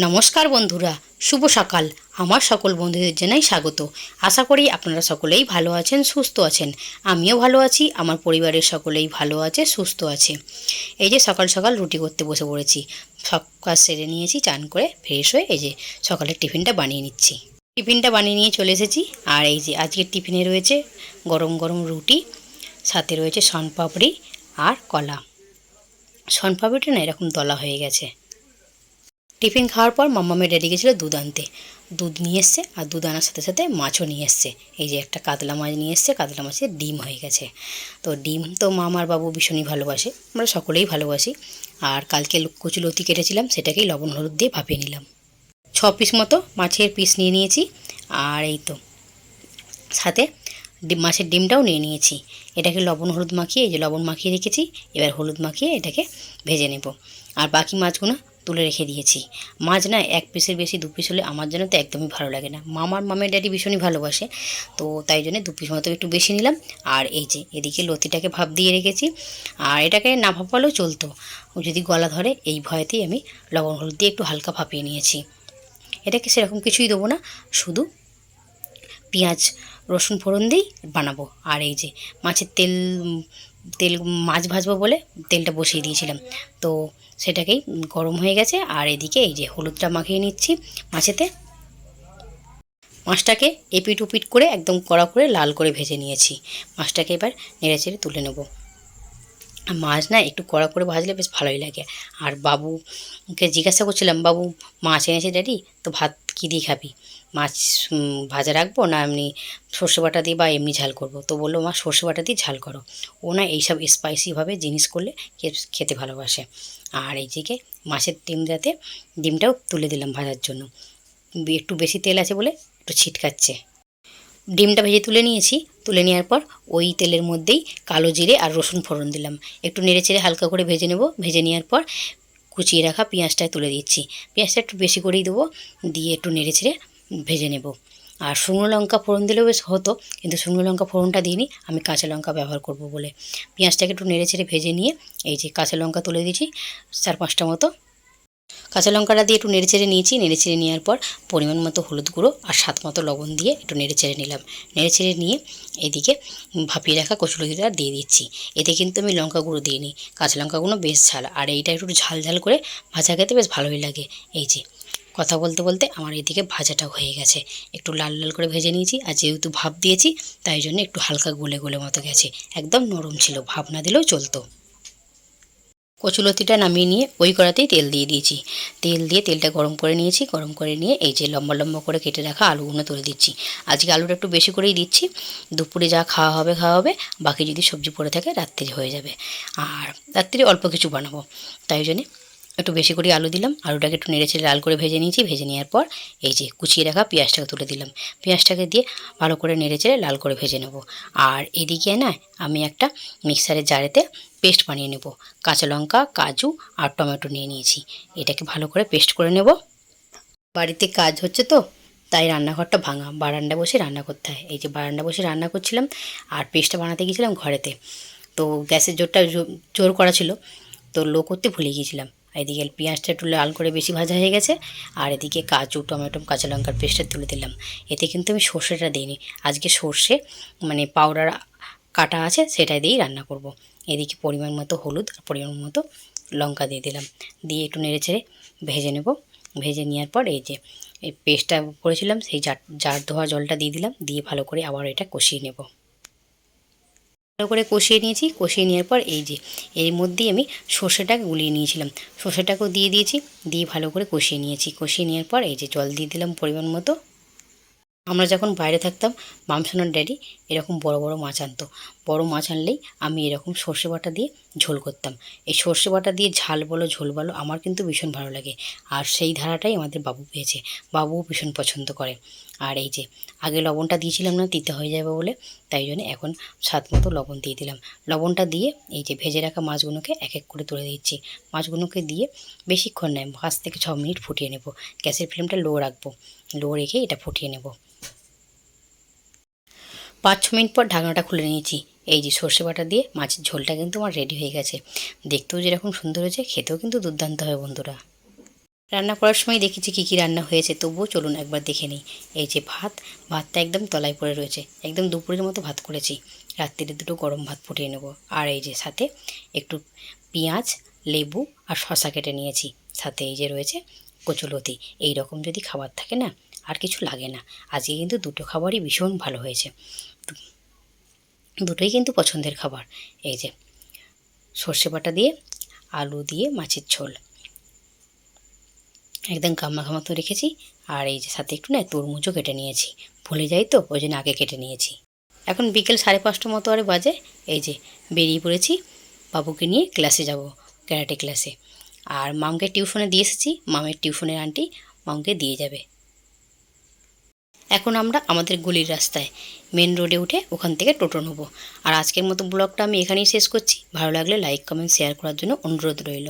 নমস্কার বন্ধুরা, শুভ সকাল। আমার সকল বন্ধুদের জানাই স্বাগত। আশা করি আপনারা সকলেই ভালো আছেন, সুস্থ আছেন। আমিও ভালো আছি, আমার পরিবারের সকলেই ভালো আছে, সুস্থ আছে। এই যে সকাল সকাল রুটি করতে বসে পড়েছি। সব কাজ সেরে নিয়েছি, চান করে ফ্রেশ হয়ে এই যে সকালের টিফিনটা বানিয়ে নিচ্ছি। টিফিনটা বানিয়ে নিয়ে চলে এসেছি। আর এই যে আজকের টিফিনে রয়েছে গরম গরম রুটি, সাথে রয়েছে শনপাপড়ি আর কলা। শনপাপড়িটা না এরকম দলা হয়ে গেছে। টিফিন খাওয়ার পর মাম্মামের ড্যাডি গেছিলো দুধ আনতে। দুধ নিয়ে এসছে, আর দুধ আনার সাথে সাথে মাছও নিয়ে এসছে। এই যে একটা কাতলা মাছ নিয়ে এসছে, কাতলা মাছের ডিম হয়ে গেছে। তো ডিম তো মামার বাবু ভীষণই ভালোবাসে, আমরা সকলেই ভালোবাসি। আর কালকে কচুলতি কেটেছিলাম, সেটাকেই লবণ হলুদ দিয়ে ভাপিয়ে নিলাম। 6 পিস মতো মাছের পিস নিয়ে নিয়েছি। আর এই তো সাথে মাছের ডিমটাও নিয়ে নিয়েছি। এটাকে লবণ হলুদ মাখিয়ে, এই যে লবণ মাখিয়ে রেখেছি, এবার হলুদ মাখিয়ে এটাকে ভেজে নেব। আর বাকি মাছগুলো তুলে রেখে দিয়েছি। মাছ না 1 পিসের বেশি 2 পিস হলে আমার জন্য তো একদমই ভালো লাগে না। মামের ড্যাডি ভীষণই ভালোবাসে, তো তাই জন্য 2 পিস মতো একটু বেশি নিলাম। আর এই যে এদিকে লতিটাকে ভাপ দিয়ে রেখেছি। আর এটাকে না ভাপালেও চলতো, যদি গলা ধরে এই ভয়েতেই আমি লবণ হলুদ দিয়ে একটু হালকা ভাপিয়ে নিয়েছি। এটাকে সেরকম কিছুই দেবো না, শুধু পেঁয়াজ রসুন ফোড়ন দিয়েই বানাবো। আর এই যে মাছের তেল মাছ ভাজবো বলে তেলটা বসিয়ে দিয়েছিলাম, তো সেটাকেই গরম হয়ে গেছে। আর এদিকে এই যে হলুদটা মাখিয়ে নিচ্ছি মাছেতে। মাছটাকে এপিট উপিট করে একদম কড়া করে লাল করে ভেজে নিয়েছি। মাছটাকে এবার নেড়ে চেড়ে তুলে নেব। মাছ না একটু কড়া করে ভাজলে বেশ ভালোই লাগে। আর বাবুকে জিজ্ঞাসা করছিলাম, বাবু মাছ এনেছে ড্যাডি, তো ভাত কী দিয়ে খাবি? মাছ ভাজা রাখবো না এমনি সর্ষে বাটা দিয়ে বা এমনি ঝাল করব? তো বললো মা সর্ষে বাটা দিয়ে ঝাল করো। ও না এইসব স্পাইসিভাবে জিনিস করলে খেতে ভালোবাসে। আর এই দিকে মাছের ডিমটাও তুলে দিলাম ভাজার জন্য। একটু বেশি তেল আছে বলে একটু ছিটকাচ্ছে। ডিমটা ভেজে তুলে নিয়েছি। তুলে নেওয়ার পর ওই তেলের মধ্যেই কালো জিরে আর রসুন ফোড়ন দিলাম। একটু নেড়েচেড়ে হালকা করে ভেজে নেব। ভেজে নেওয়ার পর কুচিয়ে রাখা পেঁয়াজটা তুলে দিচ্ছি। পেঁয়াজটা একটু বেশি করেই দেবো, দিয়ে একটু নেড়েচেড়ে ভেজে নেব। আর শুকনো লঙ্কা ফোড়ন দিলেও বেশ হতো, কিন্তু শুকনো লঙ্কা ফোড়নটা দিইনি, আমি কাঁচা লঙ্কা ব্যবহার করব বলে। পেঁয়াজটাকে একটু নেড়েচেড়ে ভেজে নিয়ে এই যে কাঁচা লঙ্কা তুলে দিয়েছি 4-5টা মতো। কাঁচা লঙ্কাটা দিয়ে একটু নেড়েচেড়ে নিয়েছি। নেড়েচেড়ে নেওয়ার পর পরিমাণ মতো হলুদ গুঁড়ো আর স্বাদ মতো লবণ দিয়ে একটু নেড়েচেড়ে নিলাম। নেড়েচেড়ে নিয়ে এদিকে ভাপিয়ে রাখা কচুলতিটা দিয়ে দিচ্ছি। এতে কিন্তু আমি লঙ্কা গুঁড়ো দিইনি, কাঁচা লঙ্কাগুলো বেশ ঝাল। আর এইটা একটু ঝাল ঝাল করে ভাজা খেতে বেশ ভালোই লাগে। এই যে কথা বলতে বলতে আমার এদিকে ভাজাটা হয়ে গেছে। একটু লাল লাল করে ভেজে নিয়েছি। আর যেহেতু ভাপ দিয়েছি তাই জন্য একটু হালকা গলে গলে মতো গেছে, একদম নরম ছিল, ভাপ না দিলেও চলতো। কচুলতিটা নামিয়ে নিয়ে ওই কড়াতেই তেল দিয়ে দিয়েছি। তেল দিয়ে তেলটা গরম করে নিয়েছি। গরম করে নিয়ে এই যে লম্বা লম্বা করে কেটে রাখা আলুগুলো তুলে দিচ্ছি। আজকে আলুটা একটু বেশি করেই দিচ্ছি। দুপুরে যা খাওয়া হবে, বাকি যদি সবজি পড়ে থাকে রাত্রে হয়ে যাবে। আর রাত্রে অল্প কিছু বানাবো, তাই জন্যে একটু বেশি করে আলু দিলাম। আলুটাকে একটু নেড়েচেড়ে লাল করে ভেজে নিয়েছি। ভেজে নেওয়ার পর এই যে কুচিয়ে রাখা পেঁয়াজটাকে তুলে দিলাম। পেঁয়াজটাকে দিয়ে ভালো করে নেড়েচেড়ে লাল করে ভেজে নেব। আর এদিকে না আমি একটা মিক্সারের জারেতে পেস্ট বানিয়ে নেব। কাঁচা লঙ্কা, কাজু আর টমেটো নিয়ে নিয়েছি। এটাকে ভালো করে পেস্ট করে নেব। বাড়িতে কাজ হচ্ছে তো, তাই রান্নাঘরটা ভাঙা, বারান্দা বসে রান্না করতে হয়। এই যে বারান্দা বসে রান্না করছিলাম আর পেস্টটা বানাতে গিয়েছিলাম ঘরেতে। তো গ্যাসের জোরটা জোর করা ছিল, তো লো করতে ভুলে গিয়েছিলাম। এদিকে পেঁয়াজটা একটু লাল করে বেশি ভাজা হয়ে গেছে। আর এদিকে কাজু, টমেটো, কাঁচা লঙ্কার পেস্টটা তুলে দিলাম। এতে কিন্তু আমি সর্ষেটা দিইনি, আজকে সর্ষে মানে পাউডার কাটা আছে সেটাই দিয়েই রান্না করব। এদিকে পরিমাণ মতো হলুদ আর পরিমাণ মতো লঙ্কা দিয়ে দিলাম। দিয়ে একটু নেড়েচেড়ে ভেজে নেব। ভেজে নেওয়ার পর এই যে এই পেস্টটা করেছিলাম সেই জার ধোয়া জলটা দিয়ে দিলাম। দিয়ে ভালো করে আবার এটা কষিয়ে নেব। ভালো করে কষিয়ে নিয়েছি। কষিয়ে নেওয়ার পর এই যে এর মধ্যেই আমি সর্ষেটাকে গুলিয়ে নিয়েছিলাম, সর্ষেটাকেও দিয়ে দিয়েছি। দিয়ে ভালো করে কষিয়ে নিয়েছি। কষিয়ে নেওয়ার পর এই যে জল দিয়ে দিলাম পরিমাণ মতো। আমরা যখন বাইরে থাকতাম মামসোনার ড্যাডি এরকম বড় বড় মাছ আনতো। বড় মাছ আনলেই আমি এরকম সর্ষে বাটা দিয়ে ঝোল করতাম। এই সর্ষে বাটা দিয়ে ঝাল বলো ঝোল বলো আমার কিন্তু ভীষণ ভালো লাগে। আর সেই ধারাটাই আমাদের বাবু পেয়েছে, বাবুও ভীষণ পছন্দ করে। আর এই যে আগে লবণটা দিয়েছিলাম না, দিতে হয়ে যাবে বলে, তাই জন্য এখন স্বাদ মতো লবণ দিয়ে দিলাম। লবণটা দিয়ে এই যে ভেজে রাখা মাছগুলোকে এক এক করে তুলে দিচ্ছি। মাছগুলোকে দিয়ে বেশিক্ষণ নয়, 5 থেকে 6 মিনিট ফুটিয়ে নেব। গ্যাসের ফ্লেমটা লো রাখবো, লো রেখে এটা ফুটিয়ে নেব। 5-6 মিনিট পর ঢাকনাটা খুলে নিয়েছি। এই যে সর্ষে বাটা দিয়ে মাছের ঝোলটা কিন্তু আমার রেডি হয়ে গেছে। দেখতেও যেরকম সুন্দর হয়েছে, খেতেও কিন্তু দুর্দান্ত হয় বন্ধুরা। রান্না করার সময় দেখেছি কী কী রান্না হয়েছে, তবুও চলুন একবার দেখে নিই। এই যে ভাতটা একদম তলায় পড়ে রয়েছে, একদম দুপুরের মতো ভাত করেছি। রাত্রিরে দুটো গরম ভাত ফুটিয়ে নেব। আর এই যে সাথে একটু পেঁয়াজ, লেবু আর শশা কেটে নিয়েছি। সাথে এই যে রয়েছে কচুলতি। এই রকম যদি খাবার থাকে না, আর কিছু লাগে না। আজকে কিন্তু দুটো খাবারই ভীষণ ভালো হয়েছে, দুটোই কিন্তু পছন্দের খাবার। এই যে সর্ষে বাটা দিয়ে আলু দিয়ে মাছের ঝোল, একদম গামা তো রেখেছি। আর এই যে সাথে একটু না তরমুজও কেটে নিয়েছি, ভুলে যাই তো, ওই জন্য আগে কেটে নিয়েছি। এখন বিকেল 5:30 মতো আরে বাজে। এই যে বেরিয়ে পড়েছি বাবুকে নিয়ে ক্লাসে যাব, ক্যারাটে ক্লাসে। আর মামকে টিউশনে দিয়ে এসেছি, মামের টিউশনের আন্টি মামকে দিয়ে যাবে। এখন আমরা আমাদের গলির রাস্তায় মেন রোডে উঠে ওখান থেকে টোটো নেবো। আর আজকের মতো ব্লগটা আমি এখানেই শেষ করছি। ভালো লাগলে লাইক, কমেন্ট, শেয়ার করার জন্য অনুরোধ রইল।